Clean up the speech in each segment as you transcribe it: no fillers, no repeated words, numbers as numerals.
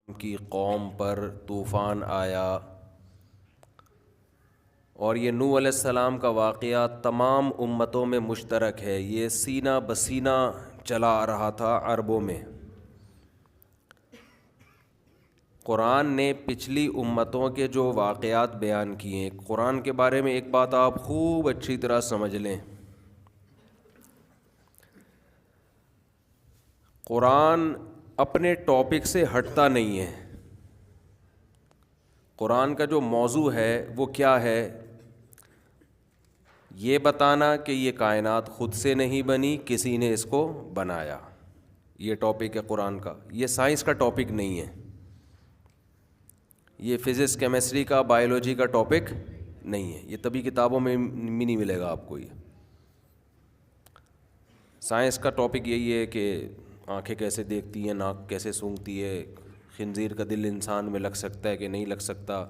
کی قوم پر طوفان آیا، اور یہ نوح علیہ السلام کا واقعہ تمام امتوں میں مشترک ہے۔ یہ سینہ بسینہ چلا آ رہا تھا عربوں میں۔ قرآن نے پچھلی امتوں کے جو واقعات بیان کیے ہیں، قرآن کے بارے میں ایک بات آپ خوب اچھی طرح سمجھ لیں، قرآن اپنے ٹاپک سے ہٹتا نہیں ہے۔ قرآن کا جو موضوع ہے وہ کیا ہے؟ یہ بتانا کہ یہ کائنات خود سے نہیں بنی، کسی نے اس کو بنایا۔ یہ ٹاپک ہے قرآن کا، یہ سائنس کا ٹاپک نہیں ہے، یہ فزکس کیمسٹری کا بائیولوجی کا ٹاپک نہیں ہے، یہ طبی کتابوں میں بھی نہیں ملے گا آپ کو۔ یہ سائنس کا ٹاپک یہی ہے کہ آنکھیں کیسے دیکھتی ہیں، ناک کیسے سونگھتی ہے، خنزیر کا دل انسان میں لگ سکتا ہے کہ نہیں لگ سکتا،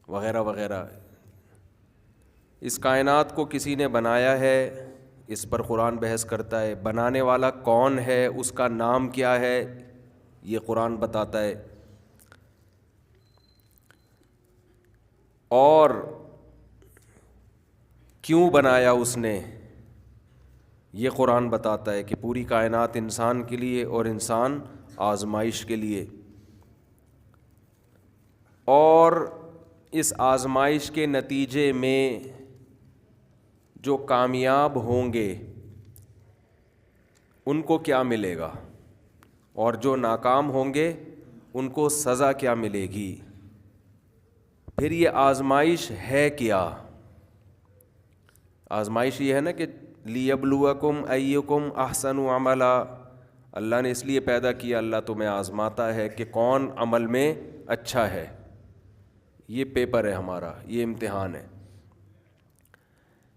وغیرہ وغیرہ۔ اس کائنات کو کسی نے بنایا ہے، اس پر قرآن بحث کرتا ہے۔ بنانے والا کون ہے، اس کا نام کیا ہے، یہ قرآن بتاتا ہے۔ اور کیوں بنایا اس نے، یہ قرآن بتاتا ہے کہ پوری کائنات انسان کے لیے اور انسان آزمائش کے لیے، اور اس آزمائش کے نتیجے میں جو کامیاب ہوں گے ان کو کیا ملے گا، اور جو ناکام ہوں گے ان کو سزا کیا ملے گی۔ پھر یہ آزمائش ہے کیا؟ آزمائش یہ ہے نا کہ لیبلوکم ایکم احسن عملا، اللہ نے اس لیے پیدا کیا، اللہ تمہیں آزماتا ہے کہ کون عمل میں اچھا ہے۔ یہ پیپر ہے ہمارا، یہ امتحان ہے۔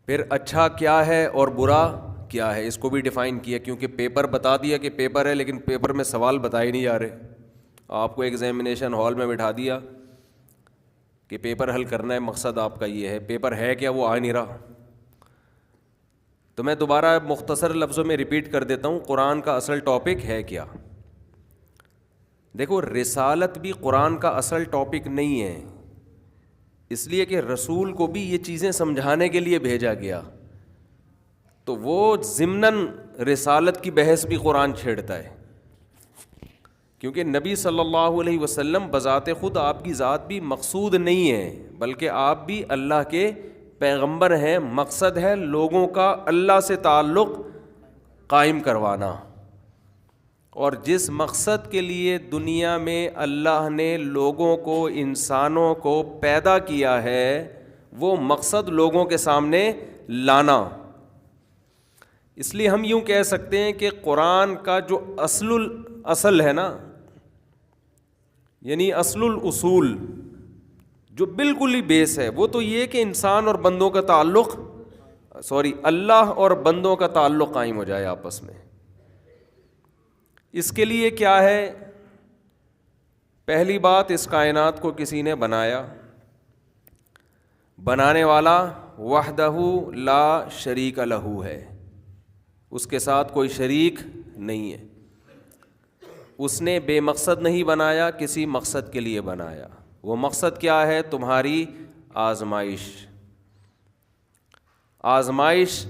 پھر اچھا کیا ہے اور برا کیا ہے، اس کو بھی ڈیفائن کیا، کیونکہ پیپر بتا دیا کہ پیپر ہے، لیکن پیپر میں سوال بتائے نہیں جا رہے۔ آپ کو ایگزامینیشن ہال میں بٹھا دیا کہ پیپر حل کرنا ہے، مقصد آپ کا یہ ہے، پیپر ہے کیا وہ آ نہیں رہا۔ تو میں دوبارہ مختصر لفظوں میں ریپیٹ کر دیتا ہوں، قرآن کا اصل ٹاپک ہے کیا؟ دیکھو، رسالت بھی قرآن کا اصل ٹاپک نہیں ہے، اس لیے کہ رسول کو بھی یہ چیزیں سمجھانے کے لیے بھیجا گیا، تو وہ ضمناً رسالت کی بحث بھی قرآن چھیڑتا ہے، کیونکہ نبی صلی اللہ علیہ وسلم بذات خود آپ کی ذات بھی مقصود نہیں ہے، بلکہ آپ بھی اللہ کے پیغمبر ہیں۔ مقصد ہے لوگوں کا اللہ سے تعلق قائم کروانا، اور جس مقصد کے لیے دنیا میں اللہ نے لوگوں کو، انسانوں کو پیدا کیا ہے، وہ مقصد لوگوں کے سامنے لانا۔ اس لیے ہم یوں کہہ سکتے ہیں کہ قرآن کا جو اصل ہے نا، یعنی اصل الاصول، جو بالکل ہی بیس ہے، وہ تو یہ کہ انسان اور بندوں کا تعلق، اللہ اور بندوں کا تعلق قائم ہو جائے آپس میں۔ اس کے لیے کیا ہے؟ پہلی بات، اس کائنات کو کسی نے بنایا، بنانے والا وحدہ لا شریک لہ ہے، اس کے ساتھ کوئی شریک نہیں ہے۔ اس نے بے مقصد نہیں بنایا، کسی مقصد کے لیے بنایا۔ وہ مقصد کیا ہے؟ تمہاری آزمائش۔ آزمائش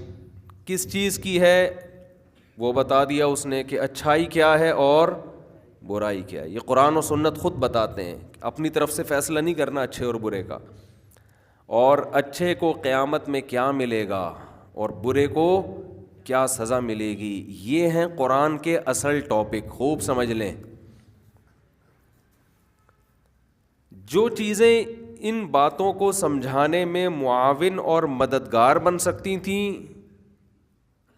کس چیز کی ہے وہ بتا دیا اس نے، کہ اچھائی کیا ہے اور برائی کیا ہے۔ یہ قرآن و سنت خود بتاتے ہیں، اپنی طرف سے فیصلہ نہیں کرنا اچھے اور برے کا، اور اچھے کو قیامت میں کیا ملے گا اور برے کو کیا سزا ملے گی۔ یہ ہیں قرآن کے اصل ٹاپک، خوب سمجھ لیں۔ جو چیزیں ان باتوں کو سمجھانے میں معاون اور مددگار بن سکتی تھیں،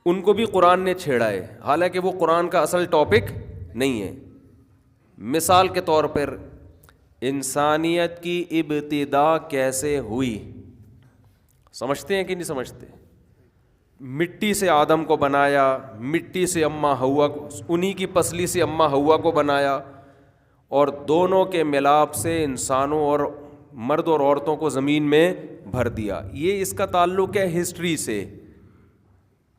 ان کو بھی قرآن نے چھیڑا ہے، حالانکہ وہ قرآن کا اصل ٹاپک نہیں ہے۔ مثال کے طور پر، انسانیت کی ابتدا کیسے ہوئی، سمجھتے ہیں کہ نہیں سمجھتے؟ مٹی سے آدم کو بنایا، مٹی سے اماں حوا کو، انہی کی پسلی سے اماں حوا کو بنایا، اور دونوں کے ملاپ سے انسانوں اور مرد اور عورتوں کو زمین میں بھر دیا۔ یہ اس کا تعلق ہے ہسٹری سے،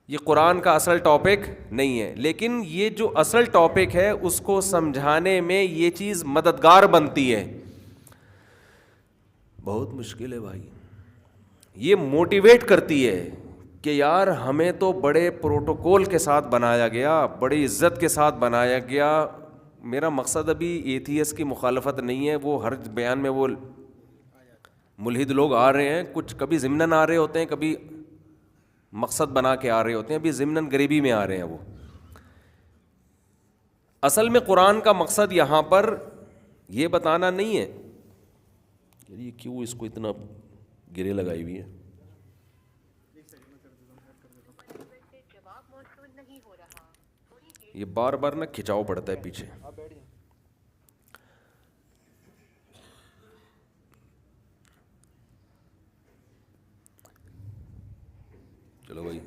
یہ قرآن کا اصل ٹاپک نہیں ہے، لیکن یہ جو اصل ٹاپک ہے اس کو سمجھانے میں یہ چیز مددگار بنتی ہے. بہت مشکل ہے بھائی. یہ موٹیویٹ کرتی ہے کہ یار ہمیں تو بڑے پروٹوکول کے ساتھ بنایا گیا، بڑی عزت کے ساتھ بنایا گیا. میرا مقصد ابھی ایتھیس کی مخالفت نہیں ہے، وہ ہر بیان میں وہ ملحد لوگ آ رہے ہیں، کچھ کبھی ضمناً آ رہے ہوتے ہیں، کبھی مقصد بنا کے آ رہے ہوتے ہیں، ابھی ضمناً غریبی میں آ رہے ہیں. وہ اصل میں قرآن کا مقصد یہاں پر یہ بتانا نہیں ہے یہ کیوں اس کو اتنا گرے لگائی ہوئی ہے. یہ بار بار نا کھچاؤ پڑتا ہے پیچھے. چلو بھائی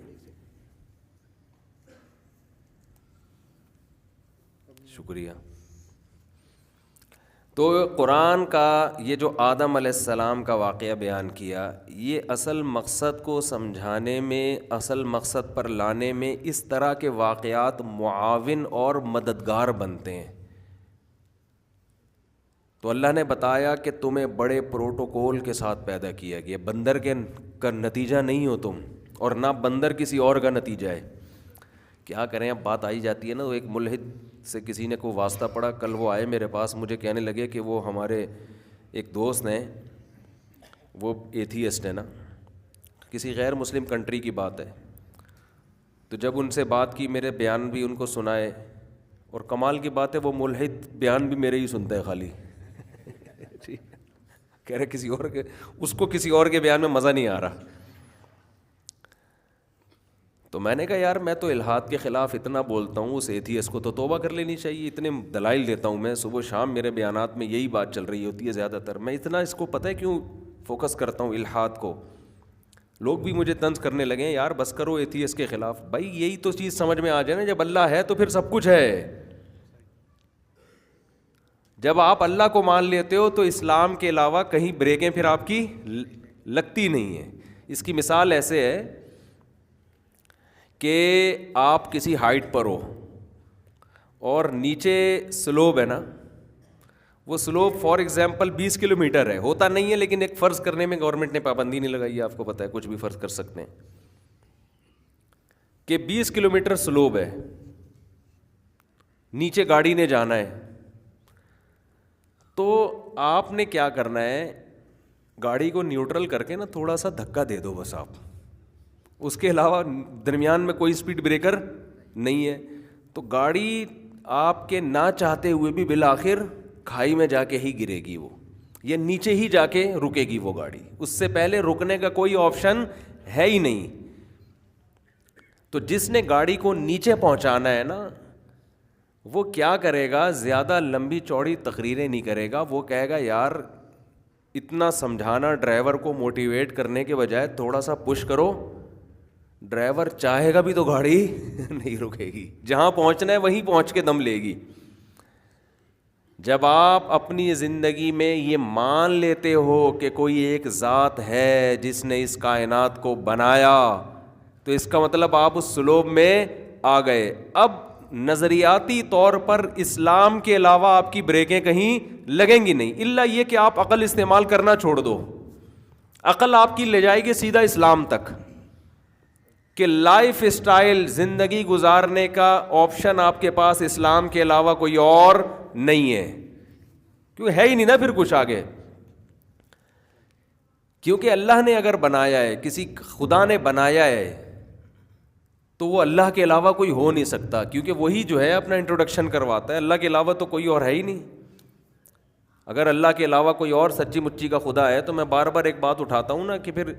شکریہ. تو قرآن کا یہ جو آدم علیہ السلام کا واقعہ بیان کیا، یہ اصل مقصد کو سمجھانے میں، اصل مقصد پر لانے میں اس طرح کے واقعات معاون اور مددگار بنتے ہیں. تو اللہ نے بتایا کہ تمہیں بڑے پروٹوکول کے ساتھ پیدا کیا گیا، بندر کے کا نتیجہ نہیں ہو تم، اور نہ بندر کسی اور کا نتیجہ ہے. کیا کریں، اب بات آئی جاتی ہے نا. ایک ملحد سے کسی نے کوئی واسطہ پڑا، کل وہ آئے میرے پاس، مجھے کہنے لگے کہ وہ ہمارے ایک دوست ہیں، وہ ایتھیسٹ ہے نا، کسی غیر مسلم کنٹری کی بات ہے. تو جب ان سے بات کی، میرے بیان بھی ان کو سنائے، اور کمال کی بات ہے وہ ملحد بیان بھی میرے ہی سنتا ہے خالی. کہہ رہے کسی اور کے، اس کو کسی اور کے بیان میں مزہ نہیں آ رہا. تو میں نے کہا یار میں تو الحاد کے خلاف اتنا بولتا ہوں، اس ایتھیس کو تو توبہ کر لینی چاہیے. اتنے دلائل دیتا ہوں میں، صبح شام میرے بیانات میں یہی بات چل رہی ہوتی ہے زیادہ تر. میں اتنا اس کو پتہ ہے کیوں فوکس کرتا ہوں الحاد کو. لوگ بھی مجھے طنز کرنے لگے ہیں، یار بس کرو ایتھیس کے خلاف. بھائی یہی تو چیز سمجھ میں آ جائے نا، جب اللہ ہے تو پھر سب کچھ ہے. جب آپ اللہ کو مان لیتے ہو تو اسلام کے علاوہ کہیں بریکیں پھر آپ کی لگتی نہیں ہیں. اس کی مثال ایسے ہے کہ آپ کسی ہائٹ پر ہو اور نیچے سلوب ہے نا، وہ سلوب فار ایگزامپل 20 کلومیٹر ہے، ہوتا نہیں ہے لیکن ایک فرض کرنے میں گورنمنٹ نے پابندی نہیں لگائی ہے، آپ کو پتہ ہے کچھ بھی فرض کر سکتے ہیں کہ 20 کلومیٹر سلوب ہے، نیچے گاڑی نے جانا ہے. تو آپ نے کیا کرنا ہے، گاڑی کو نیوٹرل کر کے نا تھوڑا سا دھکا دے دو بس آپ. اس کے علاوہ درمیان میں کوئی سپیڈ بریکر نہیں ہے. تو گاڑی آپ کے نہ چاہتے ہوئے بھی بالآخر کھائی میں جا کے ہی گرے گی، وہ یہ نیچے ہی جا کے رکے گی وہ گاڑی. اس سے پہلے رکنے کا کوئی آپشن ہے ہی نہیں. تو جس نے گاڑی کو نیچے پہنچانا ہے نا، وہ کیا کرے گا، زیادہ لمبی چوڑی تقریریں نہیں کرے گا. وہ کہے گا یار اتنا سمجھانا ڈرائیور کو موٹیویٹ کرنے کے بجائے تھوڑا سا پش کرو. ڈرائیور چاہے گا بھی تو گاڑی نہیں رکے گی، جہاں پہنچنا ہے وہیں پہنچ کے دم لے گی. جب آپ اپنی زندگی میں یہ مان لیتے ہو کہ کوئی ایک ذات ہے جس نے اس کائنات کو بنایا، تو اس کا مطلب آپ اس سلوب میں آ گئے. اب نظریاتی طور پر اسلام کے علاوہ آپ کی بریکیں کہیں لگیں گی نہیں، الا یہ کہ آپ عقل استعمال کرنا چھوڑ دو. عقل آپ کی لے جائے گی سیدھا اسلام تک، کہ لائف اسٹائل زندگی گزارنے کا آپشن آپ کے پاس اسلام کے علاوہ کوئی اور نہیں ہے. کیوں ہے ہی نہیں نا پھر کچھ آگے. کیونکہ اللہ نے اگر بنایا ہے، کسی خدا نے بنایا ہے، تو وہ اللہ کے علاوہ کوئی ہو نہیں سکتا، کیونکہ وہی جو ہے اپنا انٹروڈکشن کرواتا ہے. اللہ کے علاوہ تو کوئی اور ہے ہی نہیں. اگر اللہ کے علاوہ کوئی اور سچی مچی کا خدا ہے تو میں بار بار ایک بات اٹھاتا ہوں نا کہ پھر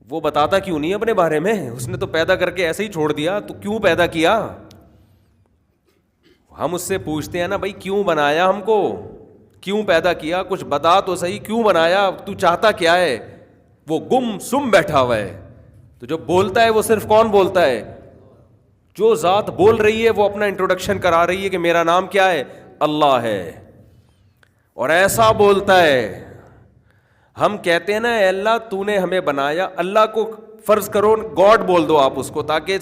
وہ بتاتا کیوں نہیں اپنے بارے میں؟ اس نے تو پیدا کر کے ایسے ہی چھوڑ دیا، تو کیوں پیدا کیا؟ ہم اس سے پوچھتے ہیں نا بھائی کیوں بنایا ہم کو، کیوں پیدا کیا، کچھ بتا تو صحیح، کیوں بنایا، تو چاہتا کیا ہے؟ وہ گم سم بیٹھا ہوا ہے. تو جو بولتا ہے وہ صرف کون بولتا ہے؟ جو ذات بول رہی ہے وہ اپنا انٹروڈکشن کرا رہی ہے کہ میرا نام کیا ہے، اللہ ہے، اور ایسا بولتا ہے. ہم کہتے ہیں نا اے اللہ تو نے ہمیں بنایا, اللہ کو فرض کرو گاڈ بول دو آپ اس کو, تاکہ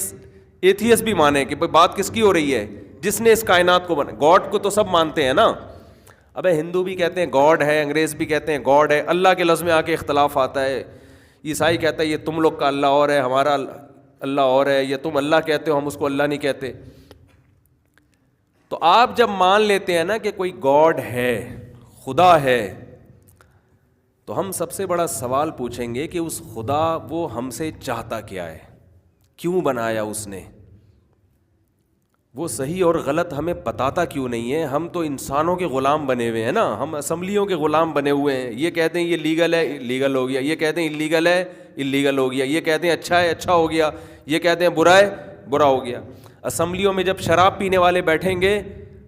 ایتھیس بھی مانے کہ بات کس کی ہو رہی ہے, جس نے اس کائنات کو بنا. گاڈ کو تو سب مانتے ہیں نا. ابے ہندو بھی کہتے ہیں گاڈ ہے, انگریز بھی کہتے ہیں گاڈ ہے, اللہ کے لفظ میں آ کے اختلاف آتا ہے. عیسائی کہتا ہے یہ تم لوگ کا اللہ اور ہے, ہمارا اللہ اور ہے, یہ تم اللہ کہتے ہو ہم اس کو اللہ نہیں کہتے. تو آپ جب مان لیتے ہیں نا کہ کوئی گاڈ ہے, خدا ہے, تو ہم سب سے بڑا سوال پوچھیں گے کہ اس خدا وہ ہم سے چاہتا کیا ہے, کیوں بنایا اس نے, وہ صحیح اور غلط ہمیں بتاتا کیوں نہیں ہے. ہم تو انسانوں کے غلام بنے ہوئے ہیں نا, ہم اسمبلیوں کے غلام بنے ہوئے ہیں. یہ کہتے ہیں یہ لیگل ہے, لیگل ہو گیا, یہ کہتے ہیں انلیگل ہے, انلیگل ہو گیا, یہ کہتے ہیں اچھا ہے, اچھا ہو گیا, یہ کہتے ہیں برا ہے, برا ہو گیا. اسمبلیوں میں جب شراب پینے والے بیٹھیں گے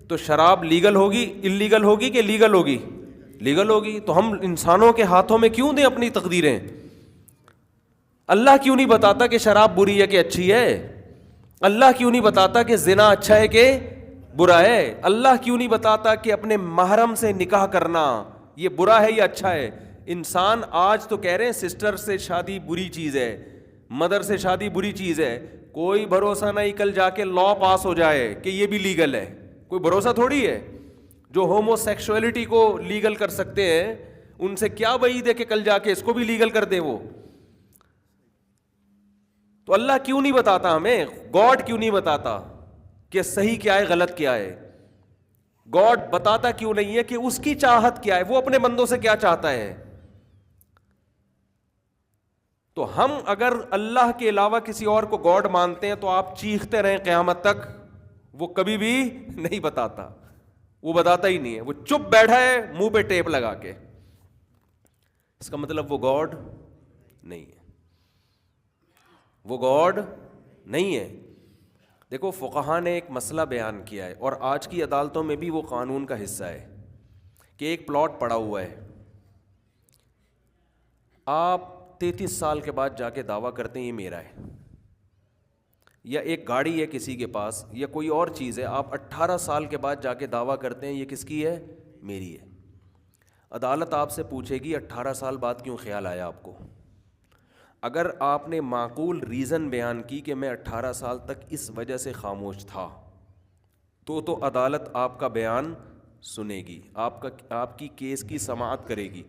تو شراب لیگل ہوگی, انلیگل ہوگی کہ لیگل ہوگی, لیگل ہوگی. تو ہم انسانوں کے ہاتھوں میں کیوں دیں اپنی تقدیریں؟ اللہ کیوں نہیں بتاتا کہ شراب بری ہے کہ اچھی ہے؟ اللہ کیوں نہیں بتاتا کہ زنا اچھا ہے کہ برا ہے؟ اللہ کیوں نہیں بتاتا کہ اپنے محرم سے نکاح کرنا یہ برا ہے یا اچھا ہے؟ انسان آج تو کہہ رہے ہیں سسٹر سے شادی بری چیز ہے, مدر سے شادی بری چیز ہے. کوئی بھروسہ نہیں کل جا کے لا پاس ہو جائے کہ یہ بھی لیگل ہے, کوئی بھروسہ تھوڑی ہے. جو ہومو سیکشولیٹی کو لیگل کر سکتے ہیں ان سے کیا وعید ہے کہ کل جا کے اس کو بھی لیگل کر دیں وہ. تو اللہ کیوں نہیں بتاتا ہمیں, گاڈ کیوں نہیں بتاتا کہ صحیح کیا ہے غلط کیا ہے؟ گاڈ بتاتا کیوں نہیں ہے کہ اس کی چاہت کیا ہے, وہ اپنے بندوں سے کیا چاہتا ہے؟ تو ہم اگر اللہ کے علاوہ کسی اور کو گاڈ مانتے ہیں تو آپ چیختے رہیں قیامت تک, وہ کبھی بھی نہیں بتاتا, وہ بتاتا ہی نہیں ہے, وہ چپ بیٹھا ہے منہ پہ ٹیپ لگا کے. اس کا مطلب وہ گاڈ نہیں ہے, وہ گاڈ نہیں ہے. دیکھو فقہا نے ایک مسئلہ بیان کیا ہے اور آج کی عدالتوں میں بھی وہ قانون کا حصہ ہے کہ ایک پلاٹ پڑا ہوا ہے, آپ 33 سال کے بعد جا کے دعویٰ کرتے ہیں یہ میرا ہے, یا ایک گاڑی ہے کسی کے پاس یا کوئی اور چیز ہے, آپ 18 سال کے بعد جا کے دعویٰ کرتے ہیں یہ کس کی ہے, میری ہے. عدالت آپ سے پوچھے گی 18 سال بعد کیوں خیال آیا آپ کو؟ اگر آپ نے معقول ریزن بیان کی کہ میں 18 سال تک اس وجہ سے خاموش تھا تو عدالت آپ کا بیان سنے گی, آپ کی کیس کی سماعت کرے گی.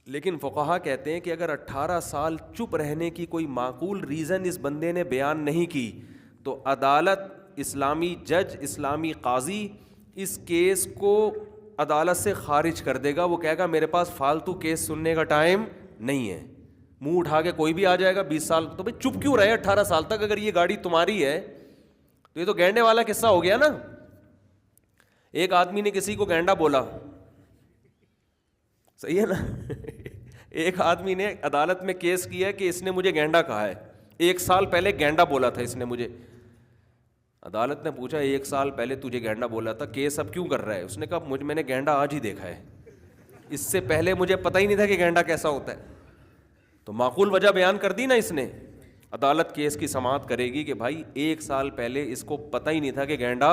لیکن فقہا کہتے ہیں کہ اگر 18 سال چپ رہنے کی کوئی معقول ریزن اس بندے نے بیان نہیں کی تو عدالت, اسلامی جج, اسلامی قاضی اس کیس کو عدالت سے خارج کر دے گا. وہ کہے گا میرے پاس فالتو کیس سننے کا ٹائم نہیں ہے. منہ اٹھا کے کوئی بھی آ جائے گا 20 سال, تو بھائی چپ کیوں رہے 18 سال تک؟ اگر یہ گاڑی تمہاری ہے تو یہ تو گینڈے والا قصہ ہو گیا نا. ایک آدمی نے کسی کو گینڈا بولا, صحیح ہے نا, ایک آدمی نے عدالت میں کیس کیا کہ اس نے مجھے گینڈا کہا ہے, 1 سال پہلے گینڈا بولا تھا اس نے مجھے. عدالت نے پوچھا 1 سال پہلے تجھے گینڈا بولا تھا, کیس اب کیوں کر رہا ہے؟ اس نے کہا میں نے گینڈا آج ہی دیکھا ہے, اس سے پہلے مجھے پتہ ہی نہیں تھا کہ گینڈا کیسا ہوتا ہے. تو معقول وجہ بیان کر دی نا اس نے. عدالت کیس کی سماعت کرے گی کہ بھائی 1 سال پہلے اس کو پتہ ہی نہیں تھا کہ گینڈا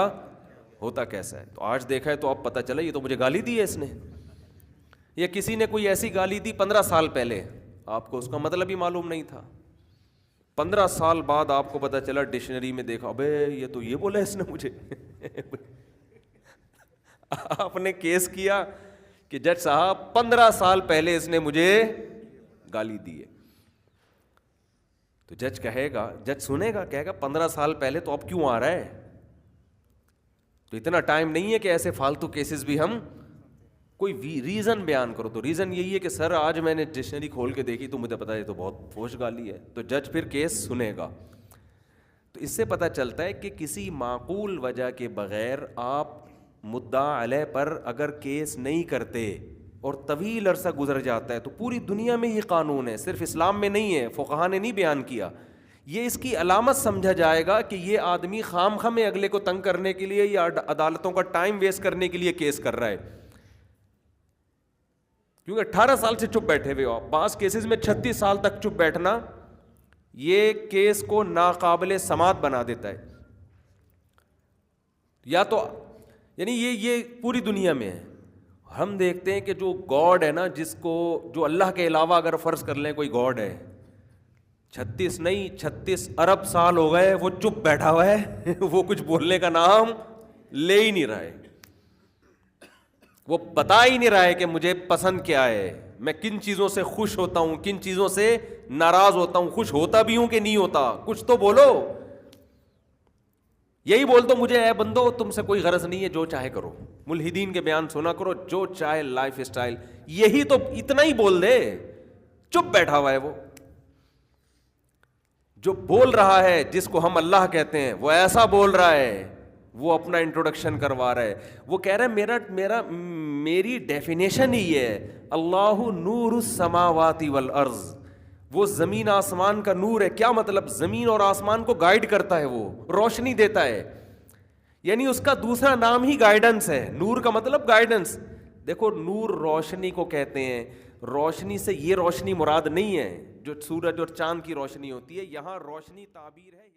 ہوتا کیسا ہے, تو آج دیکھا ہے تو اب پتہ چلا یہ تو مجھے گالی دی ہے اس نے. یا کسی نے کوئی ایسی گالی دی 15 سال پہلے, آپ کو اس کا مطلب ہی معلوم نہیں تھا, 15 سال بعد آپ کو پتہ چلا, ڈکشنری میں دیکھا ابے یہ تو یہ بولا اس نے مجھے. آپ نے کیس کیا کہ جج صاحب 15 سال پہلے اس نے مجھے گالی دی ہے. تو جج کہے گا, جج سنے گا, کہے گا 15 سال پہلے تو اب کیوں آ رہا ہے؟ تو اتنا ٹائم نہیں ہے کہ ایسے فالتو کیسز بھی ہم کوئی ریزن بیان کرو. تو ریزن یہی ہے کہ سر آج میں نے ڈکشنری کھول کے دیکھی تو مجھے پتا ہے تو بہت فوش گالی ہے. تو جج پھر کیس سنے گا. تو اس سے پتہ چلتا ہے کہ کسی معقول وجہ کے بغیر آپ مدعا علیہ پر اگر کیس نہیں کرتے اور طویل عرصہ گزر جاتا ہے, تو پوری دنیا میں یہ قانون ہے, صرف اسلام میں نہیں ہے, فقہا نے نہیں بیان کیا. یہ اس کی علامت سمجھا جائے گا کہ یہ آدمی خام خواہ میں اگلے کو تنگ کرنے کے لیے یا عدالتوں کا ٹائم ویسٹ کرنے کے لیے کیس کر رہا ہے. کیونکہ 18 سال سے چپ بیٹھے ہوئے ہو آپ. بعض کیسز میں 36 سال تک چپ بیٹھنا یہ کیس کو ناقابل سماعت بنا دیتا ہے. یا تو یعنی یہ پوری دنیا میں ہے. ہم دیکھتے ہیں کہ جو گاڈ ہے نا، جس کو جو اللہ کے علاوہ اگر فرض کر لیں کوئی گاڈ ہے، 36 ارب سال ہو گئے وہ چپ بیٹھا ہوا ہے وہ کچھ بولنے کا نام لے ہی نہیں رہا ہے، وہ بتا ہی نہیں رہا ہے کہ مجھے پسند کیا ہے، میں کن چیزوں سے خوش ہوتا ہوں، کن چیزوں سے ناراض ہوتا ہوں، خوش ہوتا بھی ہوں کہ نہیں ہوتا، کچھ تو بولو۔ یہی بول دو مجھے اے بندو تم سے کوئی غرض نہیں ہے، جو چاہے کرو، ملحدین کے بیان سنا کرو، جو چاہے لائف اسٹائل، یہی تو اتنا ہی بول دے، چپ بیٹھا ہوا ہے وہ۔ جو بول رہا ہے جس کو ہم اللہ کہتے ہیں وہ ایسا بول رہا ہے، وہ اپنا انٹروڈکشن کروا رہا ہے، وہ کہہ رہا ہے میری ڈیفینیشن ہی ہے، اللہ نور السماوات والارض، وہ زمین آسمان کا نور ہے۔ کیا مطلب؟ زمین اور آسمان کو گائیڈ کرتا ہے، وہ روشنی دیتا ہے، یعنی اس کا دوسرا نام ہی گائیڈنس ہے۔ نور کا مطلب گائیڈنس۔ دیکھو نور روشنی کو کہتے ہیں، روشنی سے یہ روشنی مراد نہیں ہے جو سورج اور چاند کی روشنی ہوتی ہے، یہاں روشنی تعبیر ہے